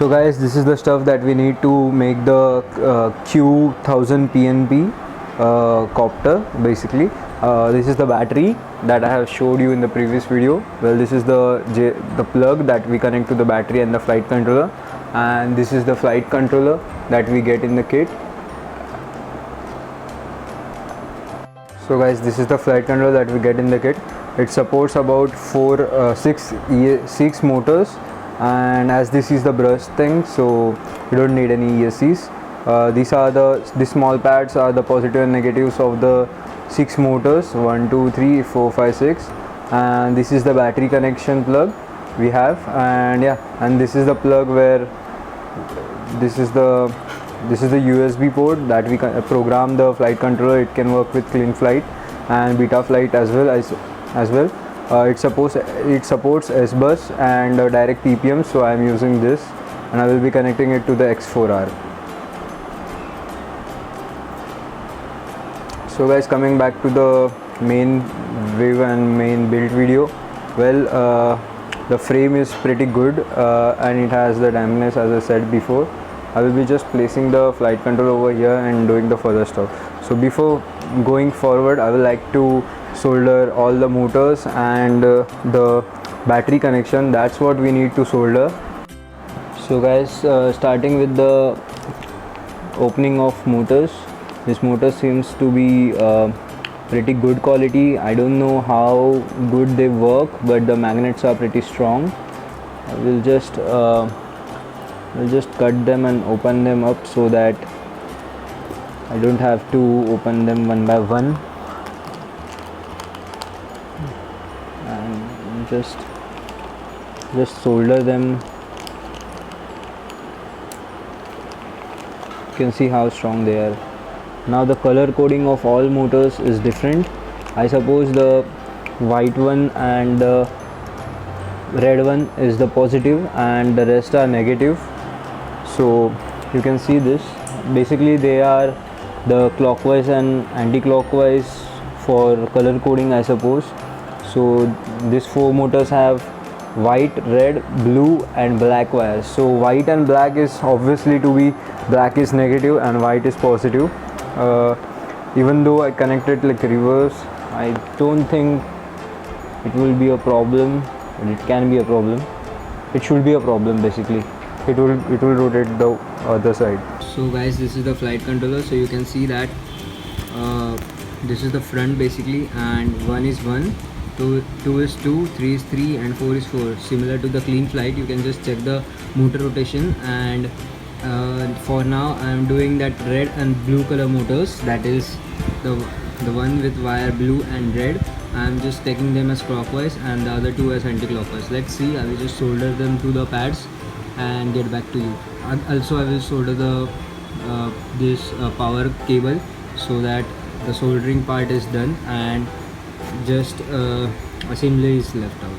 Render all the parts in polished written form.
So guys, this is the stuff that we need to make the Q1000 PNP copter basically. This is the battery that I have showed you in the previous video. Well, this is the plug that we connect to the battery and the flight controller, and this is the flight controller that we get in the kit. So guys, this is the flight controller that we get in the kit. It supports about six motors, and as this is the brush thing, so you don't need any ESCs. These small pads are the positive and negatives of the 6 motors, 1 2 3 4 5 6, and this is the battery connection plug we have. And yeah, and this is the plug where this is the USB port that we can program the flight controller. It can work with CleanFlight and Betaflight as well. It supports S-Bus and direct PPM, so I am using this, and I will be connecting it to the X4R. So guys, coming back to the main view and main build video. Well, the frame is pretty good, and it has the dampness as I said before. I will be just placing the flight controller over here and doing the further stuff. So before going forward, I would like to solder all the motors and the battery connection. That's what we need to solder. So guys, starting with the opening of motors. This motor seems to be pretty good quality. I don't know how good they work, but the magnets are pretty strong. I will just cut them and open them up so that I don't have to open them one by one, and just solder them. You can see how strong they are. Now the color coding of all motors is different. I suppose the white one and the red one is the positive and the rest are negative. So you can see this. Basically they are the clockwise and anti-clockwise for color coding, I suppose. So these 4 motors have white, red, blue and black wires. So white and black is obviously to be, black is negative and white is positive. Even though I connected like reverse, I don't think it will be a problem, but it can be a problem. It should be a problem basically. It will rotate the other side. So guys, this is the flight controller. So you can see that this is the front basically, and 1 is 1, 2 is 2, 3 is 3 and 4 is 4. Similar to the CleanFlight, you can just check the motor rotation. And for now I am doing that red and blue color motors, that is the one with wire blue and red. I am just taking them as clockwise and the other 2 as anti-clockwise. Let's see. I will just solder them to the pads and get back to you. Also I will solder the this power cable so that the soldering part is done and just assembly is left out.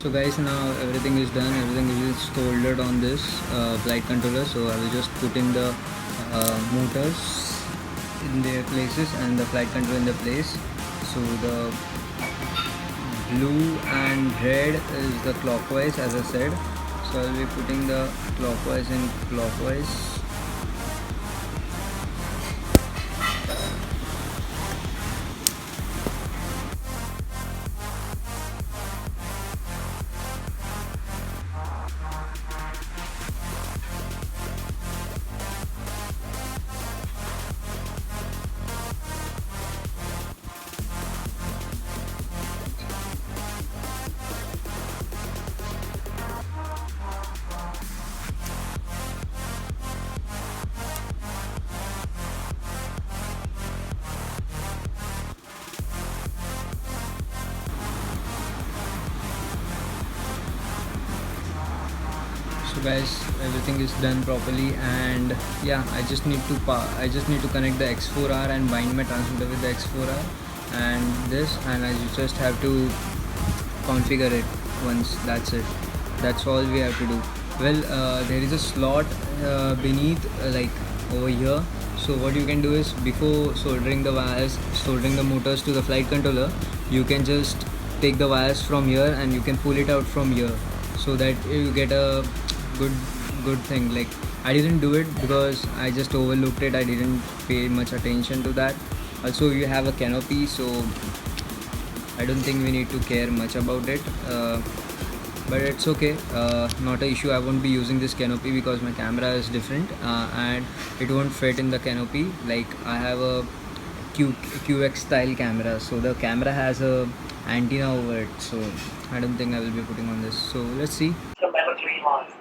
So guys, now everything is done, everything is soldered on this flight controller. So I will just put in the motors in their places and the flight controller in the place. So the blue and red is the clockwise, as I said. So I'll be putting the clockwise in clockwise. So guys, everything is done properly, and yeah, I just need to connect the X4R and bind my transmitter with the X4R and this, and I just have to configure it once. That's it. That's all we have to do. Well, there is a slot beneath, like over here. So what you can do is, before soldering the wires, soldering the motors to the flight controller, you can just take the wires from here and you can pull it out from here, so that you get a good thing. Like, I didn't do it because I just overlooked it. I didn't pay much attention to that. Also, you have a canopy, so I don't think we need to care much about it, but it's okay, not an issue. I won't be using this canopy because my camera is different, and it won't fit in the canopy. Like, I have a QX style camera, so the camera has a antenna over it, so I don't think I will be putting on this. So let's see. So level 3 lost.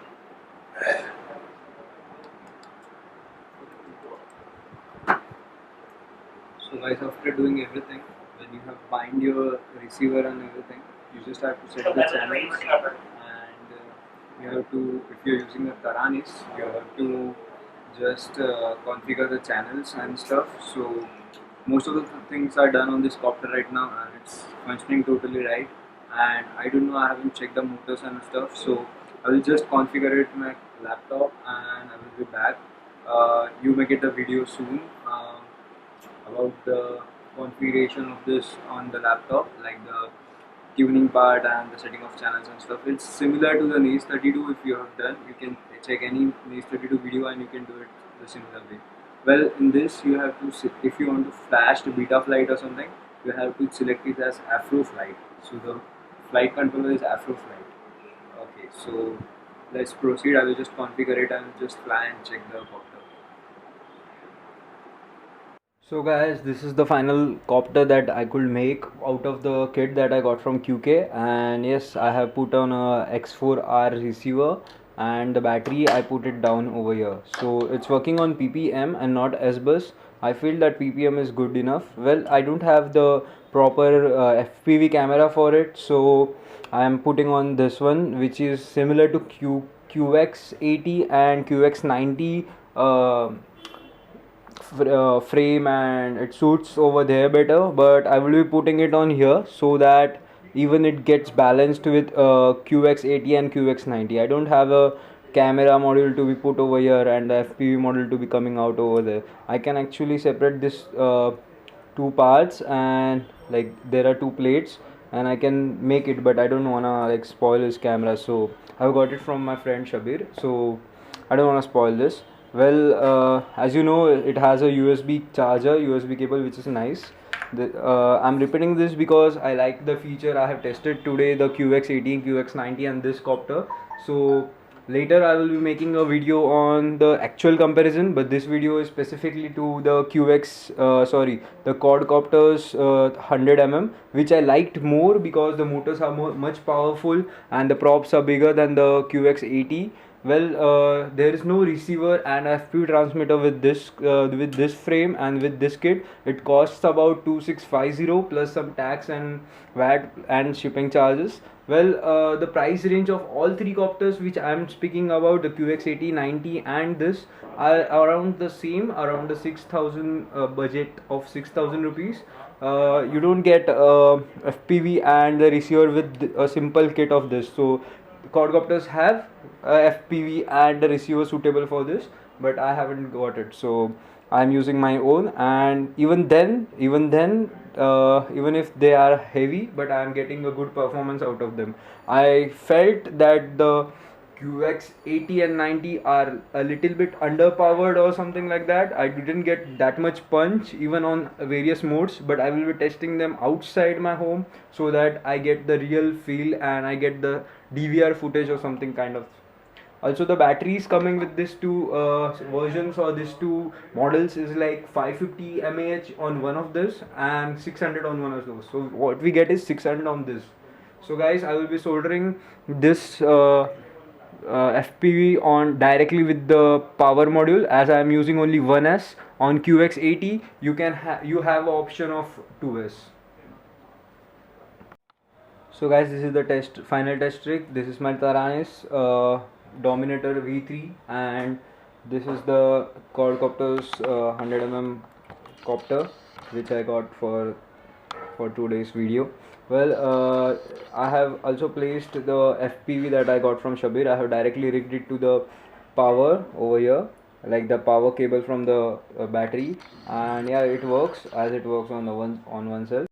So guys, after doing everything, when you have bind your receiver and everything, you just have to set So the level 3 channels, recovered. and you have to, if you're using a Taranis, you have to just configure the channels and stuff. So most of the things are done on this copter right now, and it's functioning totally right. And I don't know, I haven't checked the motors and stuff, so I will just configure it in my laptop and I will be back. You may get a video soon about the configuration of this on the laptop, like the tuning part and the setting of channels and stuff. It's similar to the NACE 32. If you have done, you can check any NACE 32 video and you can do it the similar way. Well, in this you have to, if you want to flash the Betaflight or something, you have to select it as Afroflight. So the flight controller is Afroflight. Okay, so let's proceed. I will just configure it and just fly and check the copter. So guys, this is the final copter that I could make out of the kit that I got from QK, and yes, I have put on a X4R receiver, and the battery I put it down over here. So it's working on PPM and not S-Bus. I feel that PPM is good enough. Well, I don't have the proper FPV camera for it, so I am putting on this one, which is similar to QX80 and QX90 frame, and it suits over there better, but I will be putting it on here so that even it gets balanced with QX80 and QX90. I don't have a camera module to be put over here and the FPV module to be coming out over there. I can actually separate this two parts, and like there are two plates, and I can make it, but I don't wanna like spoil his camera, so I've got it from my friend Shabir, so I don't wanna spoil this. Well, as you know, it has a USB charger, USB cable, which is nice. I'm repeating this because I like the feature. I have tested today the QX80, QX90 and this copter. So later I will be making a video on the actual comparison, but this video is specifically to the the quadcopters 100mm, which I liked more because the motors are much powerful and the props are bigger than the QX80. Well, there is no receiver and FPV transmitter with this frame and with this kit. It costs about 2650 plus some tax and VAT and shipping charges. Well, the price range of all three copters which I am speaking about, the QX80, 90 and this, are around the same, around the 6000 budget of 6000 rupees. You don't get FPV and the receiver with a simple kit of this. So quadcopters have FPV and the receiver suitable for this, but I haven't got it. So I'm using my own, and even if they are heavy, but I'm getting a good performance out of them. I felt that the QX80 and 90 are a little bit underpowered or something like that. I didn't get that much punch even on various modes, but I will be testing them outside my home so that I get the real feel and I get the DVR footage or something kind of. Also, the batteries coming with these two versions or these two models is like 550 mAh on one of this and 600 on one of those. So what we get is 600 on this. So guys, I will be soldering this FPV on directly with the power module, as I am using only 1S. On QX80 you have option of 2S. So guys, this is the final test trick. This is my Taranis Dominator V3, and this is the quadcopter's 100 copter which I got for today's video. Well, I have also placed the FPV that I got from Shabir. I have directly rigged it to the power over here, like the power cable from the battery, and yeah, it works as it works on one cell.